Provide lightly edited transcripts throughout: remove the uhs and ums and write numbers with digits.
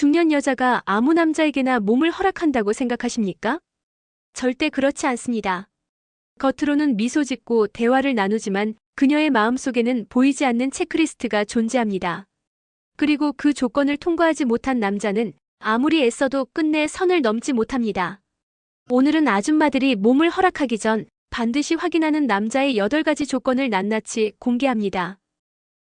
중년 여자가 아무 남자에게나 몸을 허락한다고 생각하십니까? 절대 그렇지 않습니다. 겉으로는 미소 짓고 대화를 나누지만 그녀의 마음속에는 보이지 않는 체크리스트가 존재합니다. 그리고 그 조건을 통과하지 못한 남자는 아무리 애써도 끝내 선을 넘지 못합니다. 오늘은 아줌마들이 몸을 허락하기 전 반드시 확인하는 남자의 8가지 조건을 낱낱이 공개합니다.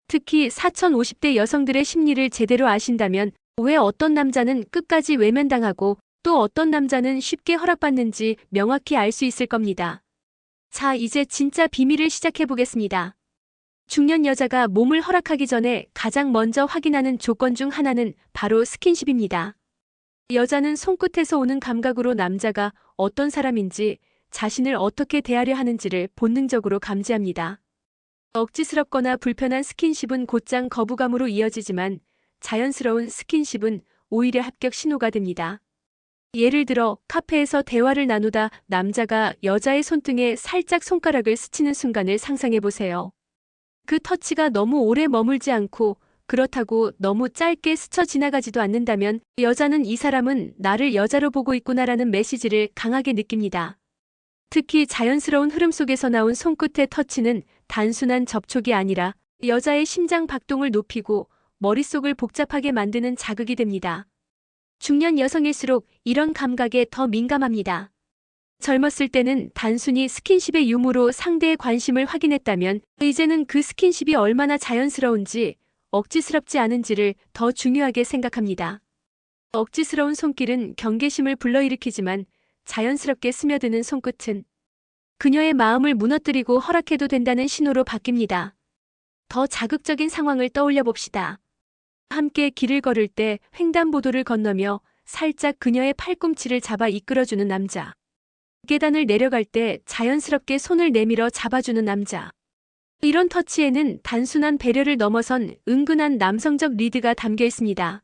특히 4050대 여성들의 심리를 제대로 아신다면 왜 어떤 남자는 끝까지 외면당하고 또 어떤 남자는 쉽게 허락받는지 명확히 알 수 있을 겁니다. 자, 이제 진짜 비밀을 시작해보겠습니다. 중년 여자가 몸을 허락하기 전에 가장 먼저 확인하는 조건 중 하나는 바로 스킨십입니다. 여자는 손끝에서 오는 감각으로 남자가 어떤 사람인지, 자신을 어떻게 대하려 하는지를 본능적으로 감지합니다. 억지스럽거나 불편한 스킨십은 곧장 거부감으로 이어지지만 자연스러운 스킨십은 오히려 합격 신호가 됩니다. 예를 들어 카페에서 대화를 나누다 남자가 여자의 손등에 살짝 손가락을 스치는 순간을 상상해보세요. 그 터치가 너무 오래 머물지 않고 그렇다고 너무 짧게 스쳐 지나가지도 않는다면 여자는 이 사람은 나를 여자로 보고 있구나라는 메시지를 강하게 느낍니다. 특히 자연스러운 흐름 속에서 나온 손끝의 터치는 단순한 접촉이 아니라 여자의 심장 박동을 높이고 머릿속을 복잡하게 만드는 자극이 됩니다. 중년 여성일수록 이런 감각에 더 민감합니다. 젊었을 때는 단순히 스킨십의 유무로 상대의 관심을 확인했다면 이제는 그 스킨십이 얼마나 자연스러운지, 억지스럽지 않은지를 더 중요하게 생각합니다. 억지스러운 손길은 경계심을 불러일으키지만 자연스럽게 스며드는 손끝은 그녀의 마음을 무너뜨리고 허락해도 된다는 신호로 바뀝니다. 더 자극적인 상황을 떠올려 봅시다. 함께 길을 걸을 때 횡단보도를 건너며 살짝 그녀의 팔꿈치를 잡아 이끌어주는 남자. 계단을 내려갈 때 자연스럽게 손을 내밀어 잡아주는 남자. 이런 터치에는 단순한 배려를 넘어선 은근한 남성적 리드가 담겨 있습니다.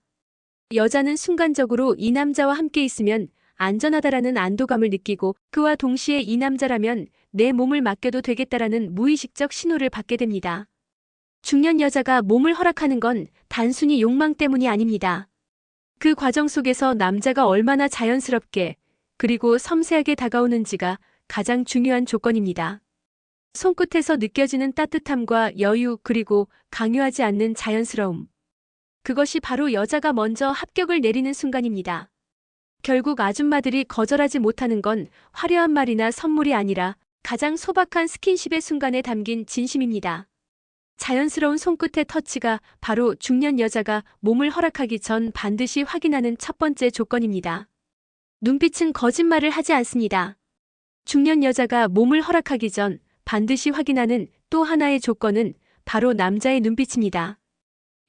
여자는 순간적으로 이 남자와 함께 있으면 안전하다라는 안도감을 느끼고 그와 동시에 이 남자라면 내 몸을 맡겨도 되겠다라는 무의식적 신호를 받게 됩니다. 중년 여자가 몸을 허락하는 건 단순히 욕망 때문이 아닙니다. 그 과정 속에서 남자가 얼마나 자연스럽게 그리고 섬세하게 다가오는지가 가장 중요한 조건입니다. 손끝에서 느껴지는 따뜻함과 여유 그리고 강요하지 않는 자연스러움. 그것이 바로 여자가 먼저 합격을 내리는 순간입니다. 결국 아줌마들이 거절하지 못하는 건 화려한 말이나 선물이 아니라 가장 소박한 스킨십의 순간에 담긴 진심입니다. 자연스러운 손끝의 터치가 바로 중년 여자가 몸을 허락하기 전 반드시 확인하는 첫 번째 조건입니다. 눈빛은 거짓말을 하지 않습니다. 중년 여자가 몸을 허락하기 전 반드시 확인하는 또 하나의 조건은 바로 남자의 눈빛입니다.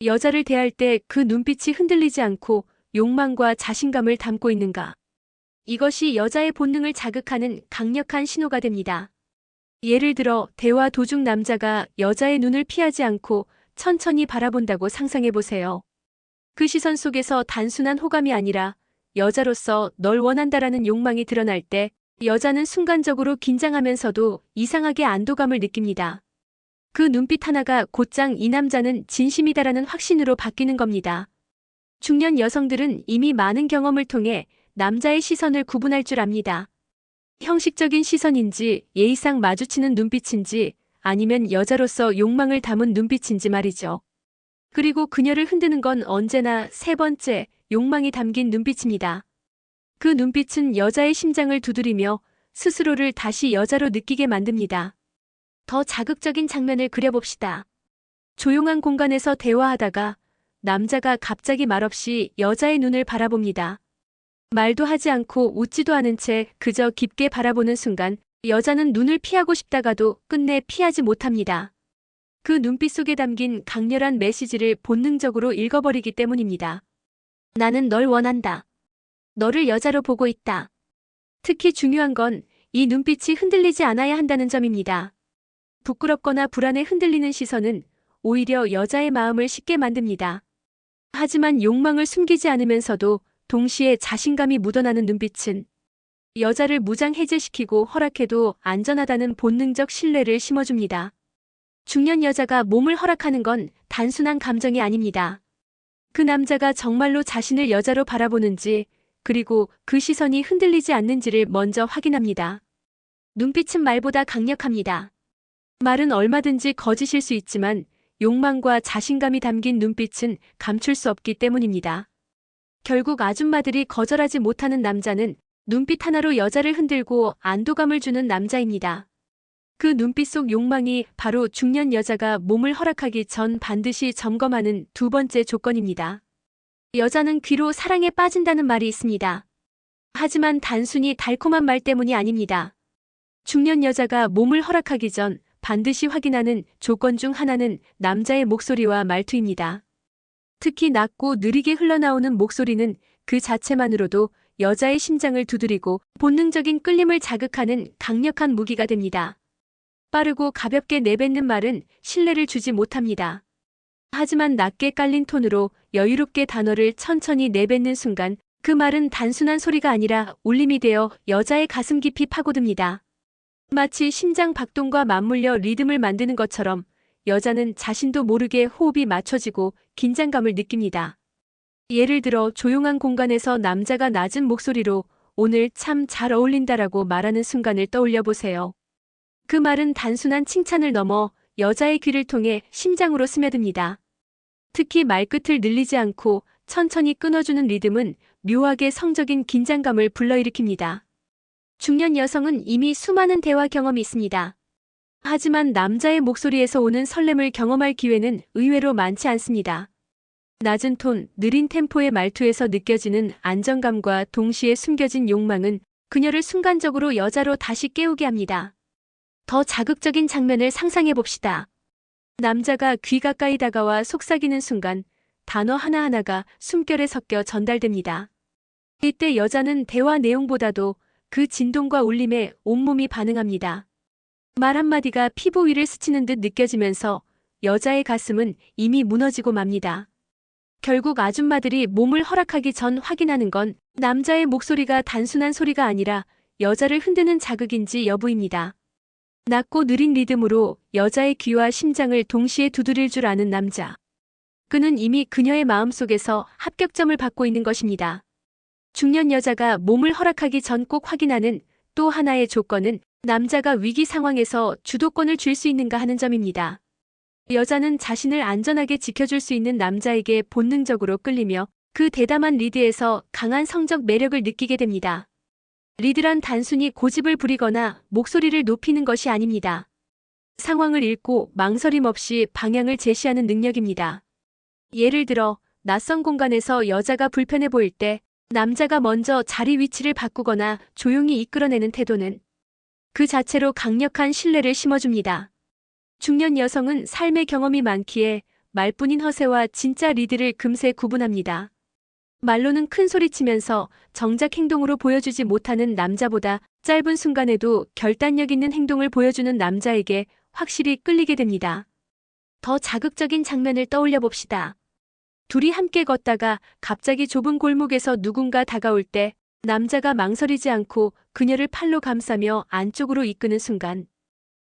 여자를 대할 때 그 눈빛이 흔들리지 않고 욕망과 자신감을 담고 있는가? 이것이 여자의 본능을 자극하는 강력한 신호가 됩니다. 예를 들어 대화 도중 남자가 여자의 눈을 피하지 않고 천천히 바라본다고 상상해보세요. 그 시선 속에서 단순한 호감이 아니라 여자로서 널 원한다라는 욕망이 드러날 때 여자는 순간적으로 긴장하면서도 이상하게 안도감을 느낍니다. 그 눈빛 하나가 곧장 이 남자는 진심이다라는 확신으로 바뀌는 겁니다. 중년 여성들은 이미 많은 경험을 통해 남자의 시선을 구분할 줄 압니다. 형식적인 시선인지 예의상 마주치는 눈빛인지 아니면 여자로서 욕망을 담은 눈빛인지 말이죠. 그리고 그녀를 흔드는 건 언제나 세 번째, 욕망이 담긴 눈빛입니다. 그 눈빛은 여자의 심장을 두드리며 스스로를 다시 여자로 느끼게 만듭니다. 더 자극적인 장면을 그려봅시다. 조용한 공간에서 대화하다가 남자가 갑자기 말없이 여자의 눈을 바라봅니다. 말도 하지 않고 웃지도 않은 채 그저 깊게 바라보는 순간 여자는 눈을 피하고 싶다가도 끝내 피하지 못합니다. 그 눈빛 속에 담긴 강렬한 메시지를 본능적으로 읽어버리기 때문입니다. 나는 널 원한다. 너를 여자로 보고 있다. 특히 중요한 건 이 눈빛이 흔들리지 않아야 한다는 점입니다. 부끄럽거나 불안에 흔들리는 시선은 오히려 여자의 마음을 쉽게 만듭니다. 하지만 욕망을 숨기지 않으면서도 동시에 자신감이 묻어나는 눈빛은 여자를 무장해제시키고 허락해도 안전하다는 본능적 신뢰를 심어줍니다. 중년 여자가 몸을 허락하는 건 단순한 감정이 아닙니다. 그 남자가 정말로 자신을 여자로 바라보는지, 그리고 그 시선이 흔들리지 않는지를 먼저 확인합니다. 눈빛은 말보다 강력합니다. 말은 얼마든지 거짓일 수 있지만 욕망과 자신감이 담긴 눈빛은 감출 수 없기 때문입니다. 결국 아줌마들이 거절하지 못하는 남자는 눈빛 하나로 여자를 흔들고 안도감을 주는 남자입니다. 그 눈빛 속 욕망이 바로 중년 여자가 몸을 허락하기 전 반드시 점검하는 두 번째 조건입니다. 여자는 귀로 사랑에 빠진다는 말이 있습니다. 하지만 단순히 달콤한 말 때문이 아닙니다. 중년 여자가 몸을 허락하기 전 반드시 확인하는 조건 중 하나는 남자의 목소리와 말투입니다. 특히 낮고 느리게 흘러나오는 목소리는 그 자체만으로도 여자의 심장을 두드리고 본능적인 끌림을 자극하는 강력한 무기가 됩니다. 빠르고 가볍게 내뱉는 말은 신뢰를 주지 못합니다. 하지만 낮게 깔린 톤으로 여유롭게 단어를 천천히 내뱉는 순간 그 말은 단순한 소리가 아니라 울림이 되어 여자의 가슴 깊이 파고듭니다. 마치 심장 박동과 맞물려 리듬을 만드는 것처럼 여자는 자신도 모르게 호흡이 맞춰지고 긴장감을 느낍니다. 예를 들어 조용한 공간에서 남자가 낮은 목소리로 "오늘 참 잘 어울린다라고 말하는 순간을 떠올려 보세요. 그 말은 단순한 칭찬을 넘어 여자의 귀를 통해 심장으로 스며듭니다. 특히 말끝을 늘리지 않고 천천히 끊어주는 리듬은 묘하게 성적인 긴장감을 불러일으킵니다. 중년 여성은 이미 수많은 대화 경험이 있습니다. 하지만 남자의 목소리에서 오는 설렘을 경험할 기회는 의외로 많지 않습니다. 낮은 톤, 느린 템포의 말투에서 느껴지는 안정감과 동시에 숨겨진 욕망은 그녀를 순간적으로 여자로 다시 깨우게 합니다. 더 자극적인 장면을 상상해 봅시다. 남자가 귀 가까이 다가와 속삭이는 순간 단어 하나하나가 숨결에 섞여 전달됩니다. 이때 여자는 대화 내용보다도 그 진동과 울림에 온몸이 반응합니다. 말 한마디가 피부 위를 스치는 듯 느껴지면서 여자의 가슴은 이미 무너지고 맙니다. 결국 아줌마들이 몸을 허락하기 전 확인하는 건 남자의 목소리가 단순한 소리가 아니라 여자를 흔드는 자극인지 여부입니다. 낮고 느린 리듬으로 여자의 귀와 심장을 동시에 두드릴 줄 아는 남자. 그는 이미 그녀의 마음속에서 합격점을 받고 있는 것입니다. 중년 여자가 몸을 허락하기 전 꼭 확인하는 또 하나의 조건은 남자가 위기 상황에서 주도권을 쥘 수 있는가 하는 점입니다. 여자는 자신을 안전하게 지켜줄 수 있는 남자에게 본능적으로 끌리며 그 대담한 리드에서 강한 성적 매력을 느끼게 됩니다. 리드란 단순히 고집을 부리거나 목소리를 높이는 것이 아닙니다. 상황을 읽고 망설임 없이 방향을 제시하는 능력입니다. 예를 들어 낯선 공간에서 여자가 불편해 보일 때 남자가 먼저 자리 위치를 바꾸거나 조용히 이끌어내는 태도는 그 자체로 강력한 신뢰를 심어줍니다. 중년 여성은 삶의 경험이 많기에 말뿐인 허세와 진짜 리드를 금세 구분합니다. 말로는 큰 소리치면서 정작 행동으로 보여주지 못하는 남자보다 짧은 순간에도 결단력 있는 행동을 보여주는 남자에게 확실히 끌리게 됩니다. 더 자극적인 장면을 떠올려 봅시다. 둘이 함께 걷다가 갑자기 좁은 골목에서 누군가 다가올 때 남자가 망설이지 않고 그녀를 팔로 감싸며 안쪽으로 이끄는 순간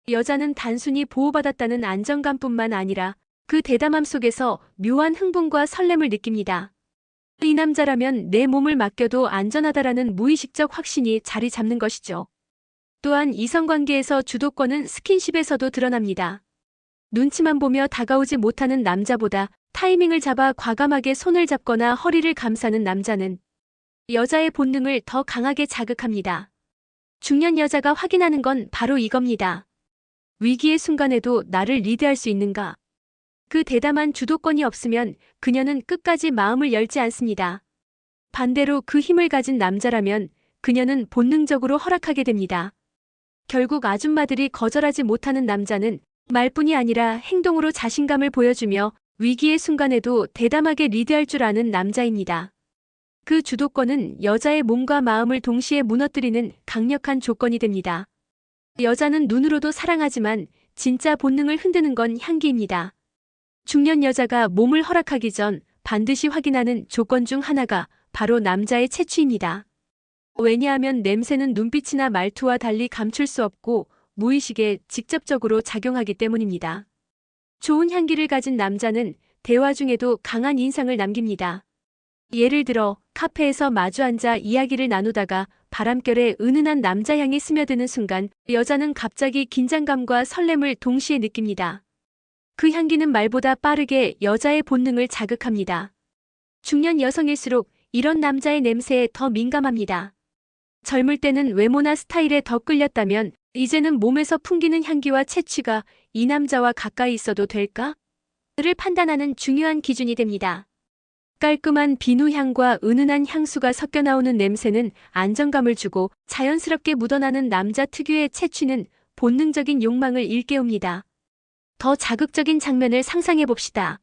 여자는 단순히 보호받았다는 안정감뿐만 아니라 그 대담함 속에서 묘한 흥분과 설렘을 느낍니다. 이 남자라면 내 몸을 맡겨도 안전하다라는 무의식적 확신이 자리 잡는 것이죠. 또한 이성관계에서 주도권은 스킨십에서도 드러납니다. 눈치만 보며 다가오지 못하는 남자보다 타이밍을 잡아 과감하게 손을 잡거나 허리를 감싸는 남자는 여자의 본능을 더 강하게 자극합니다. 중년 여자가 확인하는 건 바로 이겁니다. 위기의 순간에도 나를 리드할 수 있는가? 그 대담한 주도권이 없으면 그녀는 끝까지 마음을 열지 않습니다. 반대로 그 힘을 가진 남자라면 그녀는 본능적으로 허락하게 됩니다. 결국 아줌마들이 거절하지 못하는 남자는 말뿐이 아니라 행동으로 자신감을 보여주며 위기의 순간에도 대담하게 리드할 줄 아는 남자입니다. 그 주도권은 여자의 몸과 마음을 동시에 무너뜨리는 강력한 조건이 됩니다. 여자는 눈으로도 사랑하지만 진짜 본능을 흔드는 건 향기입니다. 중년 여자가 몸을 허락하기 전 반드시 확인하는 조건 중 하나가 바로 남자의 체취입니다. 왜냐하면 냄새는 눈빛이나 말투와 달리 감출 수 없고 무의식에 직접적으로 작용하기 때문입니다. 좋은 향기를 가진 남자는 대화 중에도 강한 인상을 남깁니다. 예를 들어 카페에서 마주 앉아 이야기를 나누다가 바람결에 은은한 남자 향이 스며드는 순간 여자는 갑자기 긴장감과 설렘을 동시에 느낍니다. 그 향기는 말보다 빠르게 여자의 본능을 자극합니다. 중년 여성일수록 이런 남자의 냄새에 더 민감합니다. 젊을 때는 외모나 스타일에 더 끌렸다면 이제는 몸에서 풍기는 향기와 채취가 이 남자와 가까이 있어도 될까? 를 판단하는 중요한 기준이 됩니다. 깔끔한 비누향과 은은한 향수가 섞여 나오는 냄새는 안정감을 주고 자연스럽게 묻어나는 남자 특유의 채취는 본능적인 욕망을 일깨웁니다. 더 자극적인 장면을 상상해 봅시다.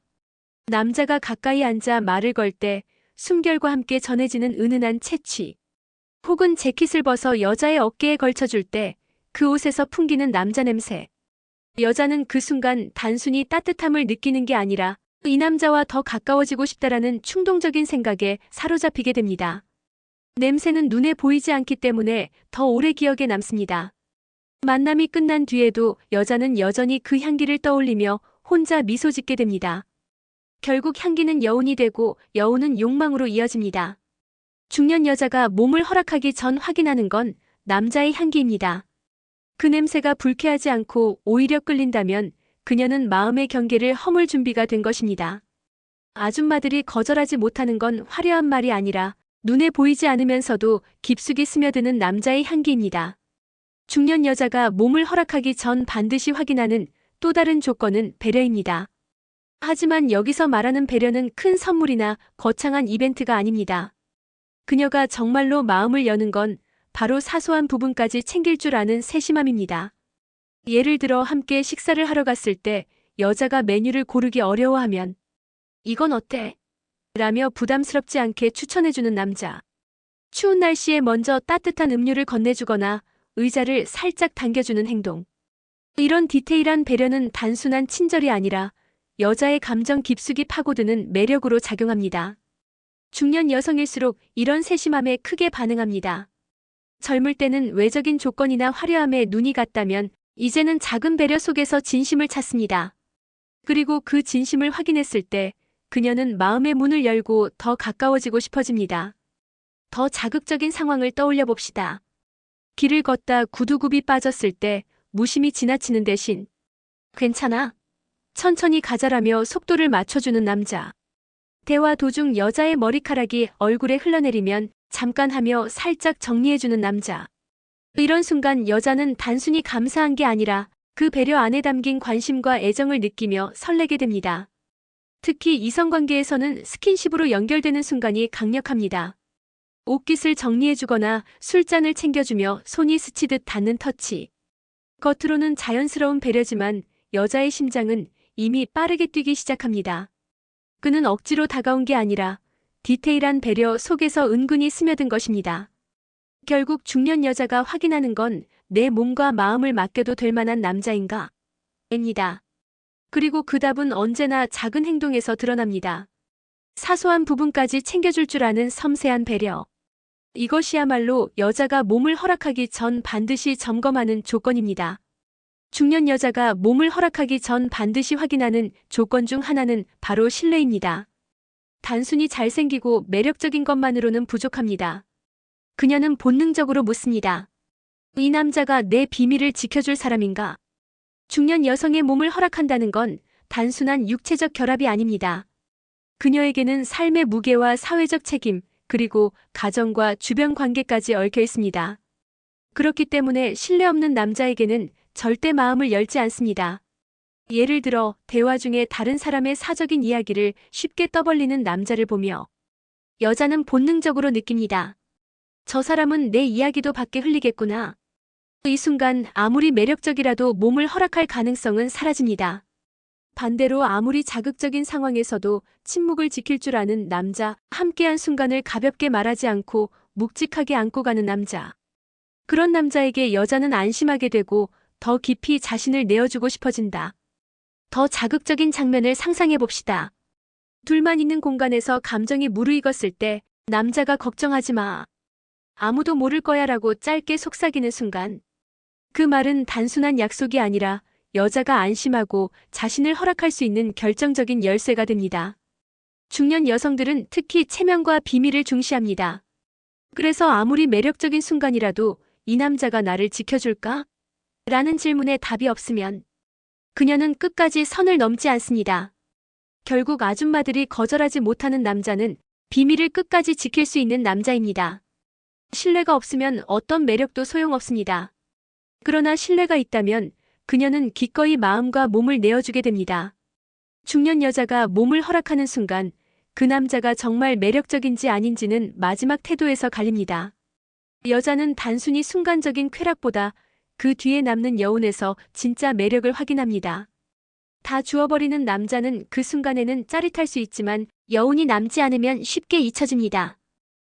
남자가 가까이 앉아 말을 걸 때 숨결과 함께 전해지는 은은한 채취. 혹은 재킷을 벗어 여자의 어깨에 걸쳐줄 때 그 옷에서 풍기는 남자 냄새. 여자는 그 순간 단순히 따뜻함을 느끼는 게 아니라 이 남자와 더 가까워지고 싶다라는 충동적인 생각에 사로잡히게 됩니다. 냄새는 눈에 보이지 않기 때문에 더 오래 기억에 남습니다. 만남이 끝난 뒤에도 여자는 여전히 그 향기를 떠올리며 혼자 미소 짓게 됩니다. 결국 향기는 여운이 되고 여운은 욕망으로 이어집니다. 중년 여자가 몸을 허락하기 전 확인하는 건 남자의 향기입니다. 그 냄새가 불쾌하지 않고 오히려 끌린다면 그녀는 마음의 경계를 허물 준비가 된 것입니다. 아줌마들이 거절하지 못하는 건 화려한 말이 아니라 눈에 보이지 않으면서도 깊숙이 스며드는 남자의 향기입니다. 중년 여자가 몸을 허락하기 전 반드시 확인하는 또 다른 조건은 배려입니다. 하지만 여기서 말하는 배려는 큰 선물이나 거창한 이벤트가 아닙니다. 그녀가 정말로 마음을 여는 건 바로 사소한 부분까지 챙길 줄 아는 세심함입니다. 예를 들어 함께 식사를 하러 갔을 때 여자가 메뉴를 고르기 어려워하면 이건 어때? 라며 부담스럽지 않게 추천해주는 남자. 추운 날씨에 먼저 따뜻한 음료를 건네주거나 의자를 살짝 당겨주는 행동. 이런 디테일한 배려는 단순한 친절이 아니라 여자의 감정 깊숙이 파고드는 매력으로 작용합니다. 중년 여성일수록 이런 세심함에 크게 반응합니다. 젊을 때는 외적인 조건이나 화려함에 눈이 갔다면 이제는 작은 배려 속에서 진심을 찾습니다. 그리고 그 진심을 확인했을 때 그녀는 마음의 문을 열고 더 가까워지고 싶어집니다. 더 자극적인 상황을 떠올려 봅시다. 길을 걷다 구두굽이 빠졌을 때 무심히 지나치는 대신 괜찮아? 천천히 가자라며 속도를 맞춰주는 남자. 대화 도중 여자의 머리카락이 얼굴에 흘러내리면 잠깐 하며 살짝 정리해주는 남자. 이런 순간 여자는 단순히 감사한 게 아니라 그 배려 안에 담긴 관심과 애정을 느끼며 설레게 됩니다. 특히 이성관계에서는 스킨십으로 연결되는 순간이 강력합니다. 옷깃을 정리해주거나 술잔을 챙겨주며 손이 스치듯 닿는 터치. 겉으로는 자연스러운 배려지만 여자의 심장은 이미 빠르게 뛰기 시작합니다. 그는 억지로 다가온 게 아니라 디테일한 배려 속에서 은근히 스며든 것입니다. 결국 중년 여자가 확인하는 건 내 몸과 마음을 맡겨도 될 만한 남자인가? 입니다. 그리고 그 답은 언제나 작은 행동에서 드러납니다. 사소한 부분까지 챙겨줄 줄 아는 섬세한 배려. 이것이야말로 여자가 몸을 허락하기 전 반드시 점검하는 조건입니다. 중년 여자가 몸을 허락하기 전 반드시 확인하는 조건 중 하나는 바로 신뢰입니다. 단순히 잘생기고 매력적인 것만으로는 부족합니다. 그녀는 본능적으로 묻습니다. 이 남자가 내 비밀을 지켜줄 사람인가? 중년 여성의 몸을 허락한다는 건 단순한 육체적 결합이 아닙니다. 그녀에게는 삶의 무게와 사회적 책임, 그리고 가정과 주변 관계까지 얽혀 있습니다. 그렇기 때문에 신뢰 없는 남자에게는 절대 마음을 열지 않습니다. 예를 들어 대화 중에 다른 사람의 사적인 이야기를 쉽게 떠벌리는 남자를 보며 여자는 본능적으로 느낍니다. 저 사람은 내 이야기도 밖에 흘리겠구나. 이 순간 아무리 매력적이라도 몸을 허락할 가능성은 사라집니다. 반대로 아무리 자극적인 상황에서도 침묵을 지킬 줄 아는 남자, 함께한 순간을 가볍게 말하지 않고 묵직하게 안고 가는 남자. 그런 남자에게 여자는 안심하게 되고 더 깊이 자신을 내어주고 싶어진다. 더 자극적인 장면을 상상해 봅시다. 둘만 있는 공간에서 감정이 무르익었을 때 남자가 걱정하지 마. 아무도 모를 거야 라고 짧게 속삭이는 순간. 그 말은 단순한 약속이 아니라 여자가 안심하고 자신을 허락할 수 있는 결정적인 열쇠가 됩니다. 중년 여성들은 특히 체면과 비밀을 중시합니다. 그래서 아무리 매력적인 순간이라도 이 남자가 나를 지켜줄까? 라는 질문에 답이 없으면 그녀는 끝까지 선을 넘지 않습니다. 결국 아줌마들이 거절하지 못하는 남자는 비밀을 끝까지 지킬 수 있는 남자입니다. 신뢰가 없으면 어떤 매력도 소용없습니다. 그러나 신뢰가 있다면 그녀는 기꺼이 마음과 몸을 내어주게 됩니다. 중년 여자가 몸을 허락하는 순간 그 남자가 정말 매력적인지 아닌지는 마지막 태도에서 갈립니다. 여자는 단순히 순간적인 쾌락보다 그 뒤에 남는 여운에서 진짜 매력을 확인합니다. 다 주어버리는 남자는 그 순간에는 짜릿할 수 있지만 여운이 남지 않으면 쉽게 잊혀집니다.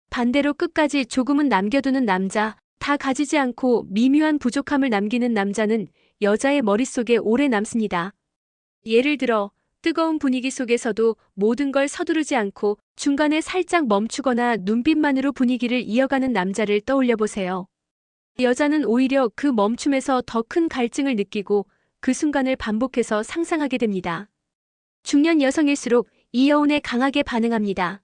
반대로 끝까지 조금은 남겨두는 남자, 다 가지지 않고 미묘한 부족함을 남기는 남자는 여자의 머릿속에 오래 남습니다. 예를 들어 뜨거운 분위기 속에서도 모든 걸 서두르지 않고 중간에 살짝 멈추거나 눈빛만으로 분위기를 이어가는 남자를 떠올려 보세요. 여자는 오히려 그 멈춤에서 더 큰 갈증을 느끼고 그 순간을 반복해서 상상하게 됩니다. 중년 여성일수록 이 여운에 강하게 반응합니다.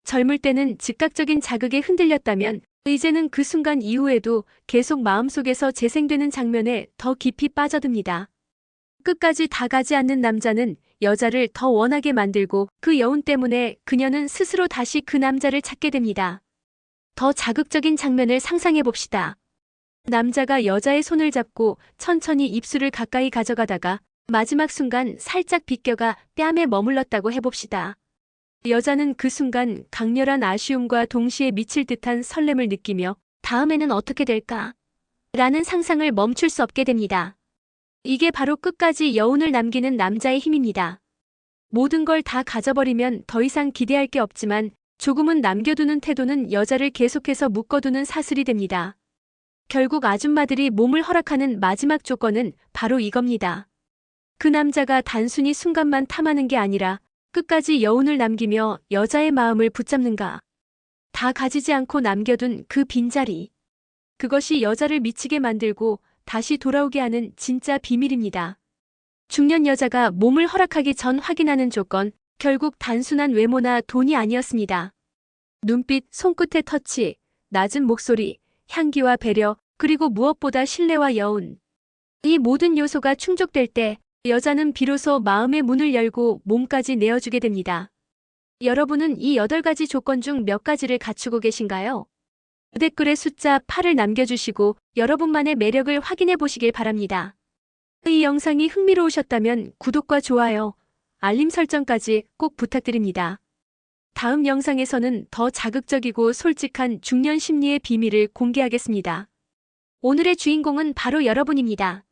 젊을 때는 즉각적인 자극에 흔들렸다면 이제는 그 순간 이후에도 계속 마음속에서 재생되는 장면에 더 깊이 빠져듭니다. 끝까지 다 가지 않는 남자는 여자를 더 원하게 만들고 그 여운 때문에 그녀는 스스로 다시 그 남자를 찾게 됩니다. 더 자극적인 장면을 상상해 봅시다. 남자가 여자의 손을 잡고 천천히 입술을 가까이 가져가다가 마지막 순간 살짝 비껴가 뺨에 머물렀다고 해봅시다. 여자는 그 순간 강렬한 아쉬움과 동시에 미칠 듯한 설렘을 느끼며 다음에는 어떻게 될까? 라는 상상을 멈출 수 없게 됩니다. 이게 바로 끝까지 여운을 남기는 남자의 힘입니다. 모든 걸 다 가져버리면 더 이상 기대할 게 없지만 조금은 남겨두는 태도는 여자를 계속해서 묶어두는 사슬이 됩니다. 결국 아줌마들이 몸을 허락하는 마지막 조건은 바로 이겁니다. 그 남자가 단순히 순간만 탐하는 게 아니라 끝까지 여운을 남기며 여자의 마음을 붙잡는가. 다 가지지 않고 남겨둔 그 빈자리. 그것이 여자를 미치게 만들고 다시 돌아오게 하는 진짜 비밀입니다. 중년 여자가 몸을 허락하기 전 확인하는 조건, 결국 단순한 외모나 돈이 아니었습니다. 눈빛, 손끝의 터치, 낮은 목소리, 향기와 배려, 그리고 무엇보다 신뢰와 여운. 이 모든 요소가 충족될 때 여자는 비로소 마음의 문을 열고 몸까지 내어주게 됩니다. 여러분은 이 8가지 조건 중 몇 가지를 갖추고 계신가요? 댓글에 숫자 8을 남겨주시고 여러분만의 매력을 확인해 보시길 바랍니다. 이 영상이 흥미로우셨다면 구독과 좋아요, 알림 설정까지 꼭 부탁드립니다. 다음 영상에서는 더 자극적이고 솔직한 중년 심리의 비밀을 공개하겠습니다. 오늘의 주인공은 바로 여러분입니다.